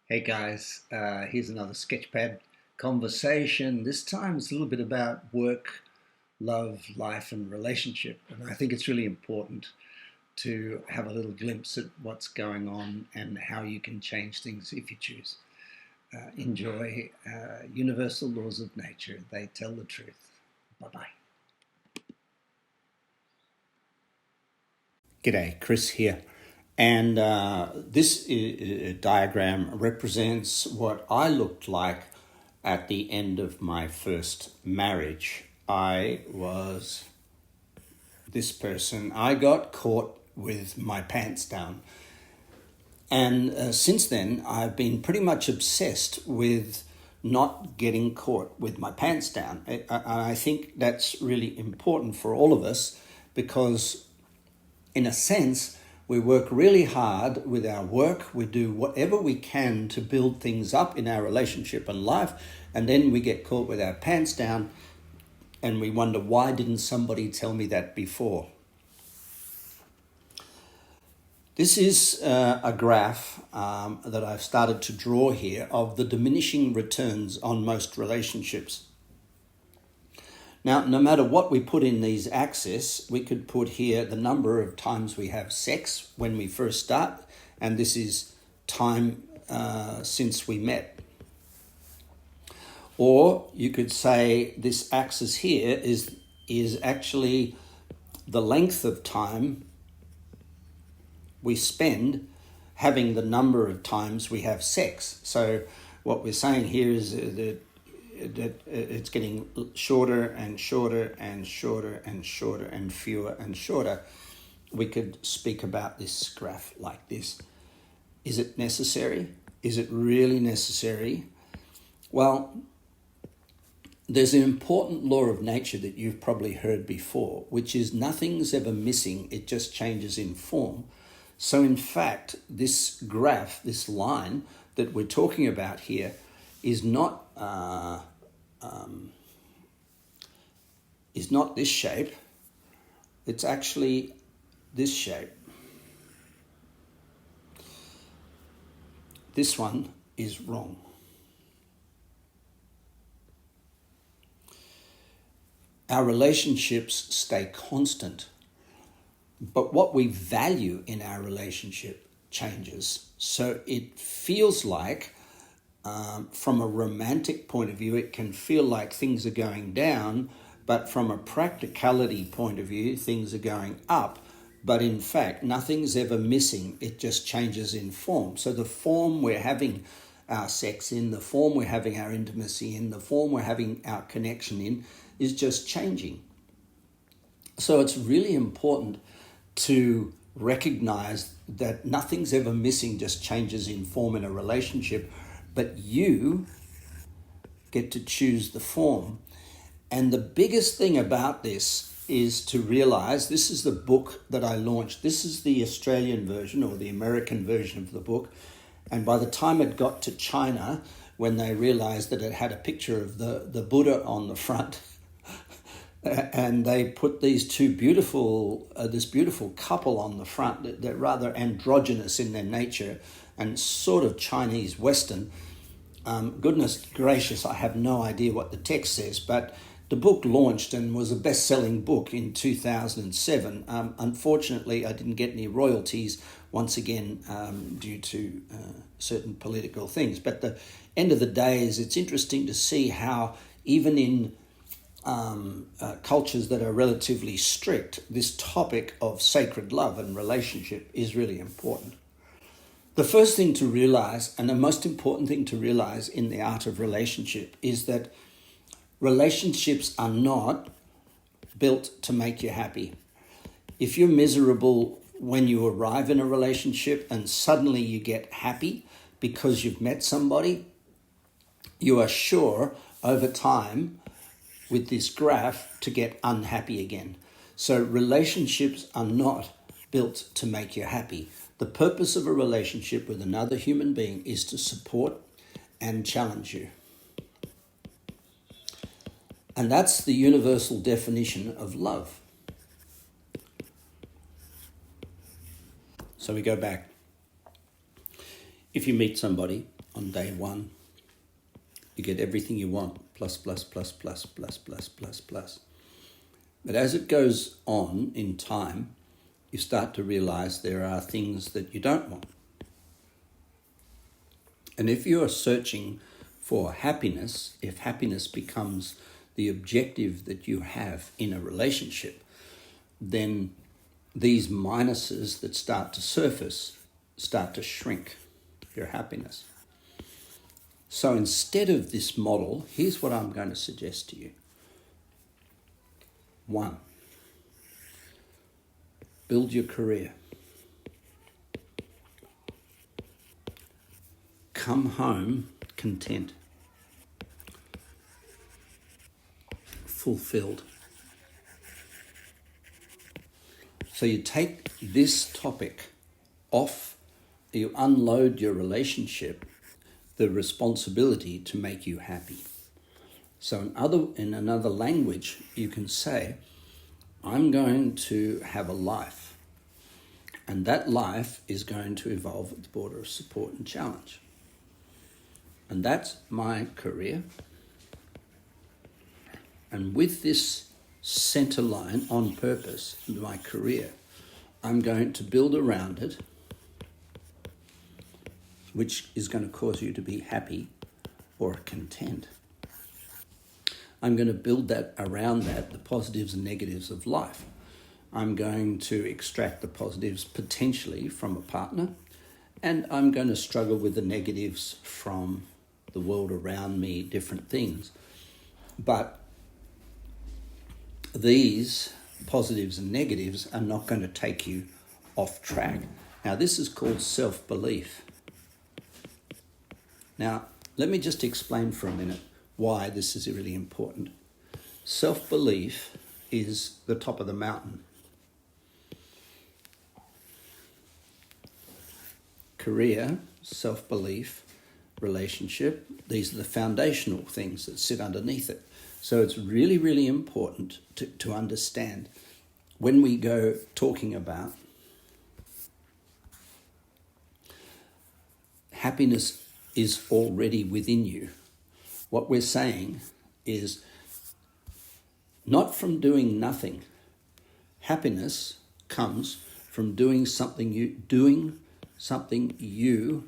Hey guys, here's another Sketchpad conversation. This time it's a little bit about work, love, life, and relationship. And I think it's really important to have a little glimpse at what's going on and how you can change things if you choose. Enjoy universal laws of nature. They tell the truth. Bye-bye. G'day, Chris here. And this diagram represents what I looked like at the end of my first marriage. I was this person. I got caught with my pants down. And since then, I've been pretty much obsessed with not getting caught with my pants down. I think that's really important for all of us because, in a sense, we work really hard with our work. We do whatever we can to build things up in our relationship and life. And then we get caught with our pants down and we wonder, why didn't somebody tell me that before? This is a graph that I've started to draw here of the diminishing returns on most relationships. Now, no matter what we put in these axes, we could put here the number of times we have sex when we first start, and this is time since we met. Or you could say this axis here is actually the length of time we spend having the number of times we have sex. So what we're saying here is that it's getting shorter and shorter and shorter and shorter and fewer and shorter. We could speak about this graph like this. Is it necessary? Is it really necessary? Well, there's an important law of nature that you've probably heard before, which is nothing's ever missing, it just changes in form. So in fact, this graph, this line that we're talking about here, is not this shape. It's actually this shape. This one is wrong. Our relationships stay constant, but what we value in our relationship changes. So it feels like, from a romantic point of view, it can feel like things are going down, but from a practicality point of view, things are going up. But in fact, nothing's ever missing. It just changes in form. So the form we're having our sex in, the form we're having our intimacy in, the form we're having our connection in is just changing. So it's really important to recognize that nothing's ever missing, just changes in form in a relationship, but you get to choose the form. And the biggest thing about this is to realize, this is the book that I launched. This is the Australian version or the American version of the book. And by the time it got to China, when they realized that it had a picture of the Buddha on the front, and they put these two this beautiful couple on the front. They're rather androgynous in their nature and sort of Chinese Western. Goodness gracious, I have no idea what the text says, but the book launched and was a best-selling book in 2007. Unfortunately, I didn't get any royalties, once again, due to certain political things. But the end of the day is it's interesting to see how even in cultures that are relatively strict, this topic of sacred love and relationship is really important. The first thing to realize, and the most important thing to realize in the art of relationship, is that relationships are not built to make you happy. If you're miserable when you arrive in a relationship and suddenly you get happy because you've met somebody, you are sure over time with this graph to get unhappy again. So relationships are not built to make you happy. The purpose of a relationship with another human being is to support and challenge you. And that's the universal definition of love. So we go back. If you meet somebody on day one. You get everything you want, plus, plus, plus, plus, plus, plus, plus, plus. But as it goes on in time, you start to realize there are things that you don't want. And if you are searching for happiness, if happiness becomes the objective that you have in a relationship, then these minuses that start to surface start to shrink your happiness. So instead of this model, here's what I'm going to suggest to you. 1, build your career. Come home content, fulfilled. So you take this topic off, you unload your relationship, the responsibility to make you happy. So in another language, you can say, I'm going to have a life, and that life is going to evolve at the border of support and challenge. And that's my career. And with this center line on purpose, my career, I'm going to build around it, which is going to cause you to be happy or content. I'm going to build that around that, the positives and negatives of life. I'm going to extract the positives potentially from a partner, and I'm going to struggle with the negatives from the world around me, different things. But these positives and negatives are not going to take you off track. Now, this is called self-belief. Now, let me just explain for a minute why this is really important. Self-belief is the top of the mountain. Career, self-belief, relationship, these are the foundational things that sit underneath it. So it's really, really important to understand when we go talking about happiness is already within you. What we're saying is not from doing nothing. Happiness comes from doing something you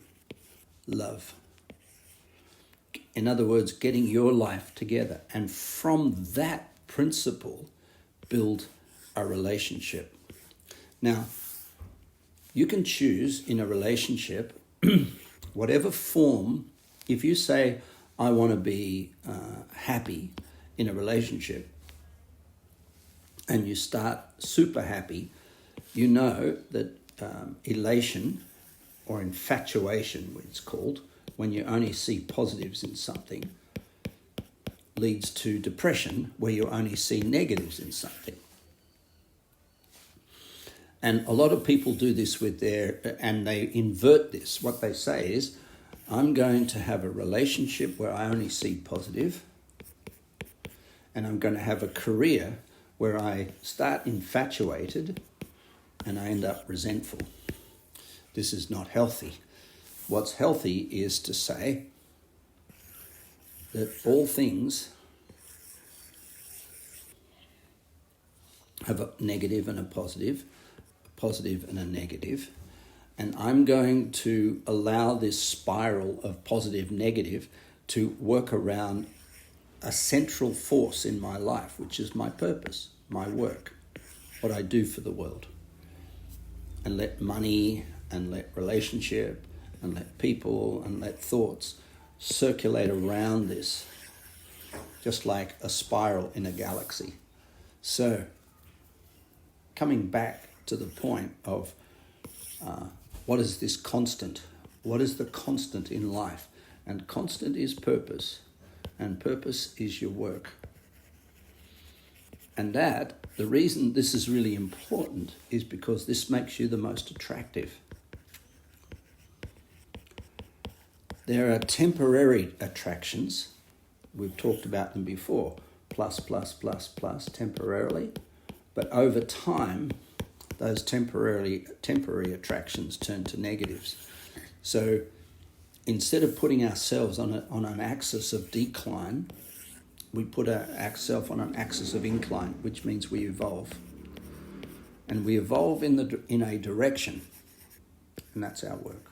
love. In other words, getting your life together. And from that principle, build a relationship. Now, you can choose in a relationship, whatever form. If you say, I want to be happy in a relationship, and you start super happy, you know that elation or infatuation, it's called, when you only see positives in something, leads to depression, where you only see negatives in something. And a lot of people do this and they invert this. What they say is, I'm going to have a relationship where I only see positive, and I'm going to have a career where I start infatuated and I end up resentful. This is not healthy. What's healthy is to say that all things have a negative and a positive and a negative, and I'm going to allow this spiral of positive, negative to work around a central force in my life, which is my purpose, my work, what I do for the world. And let money and let relationship and let people and let thoughts circulate around this, just like a spiral in a galaxy. So, coming back to the point of what is this constant? What is the constant in life? And constant is purpose, and purpose is your work. And the reason this is really important is because this makes you the most attractive. There are temporary attractions. We've talked about them before. Plus, plus, plus, plus, temporarily. But over time, those temporary attractions turn to negatives. So instead of putting ourselves on an axis of decline, we put ourselves on an axis of incline, which means we evolve. And we evolve in a direction, and that's our work.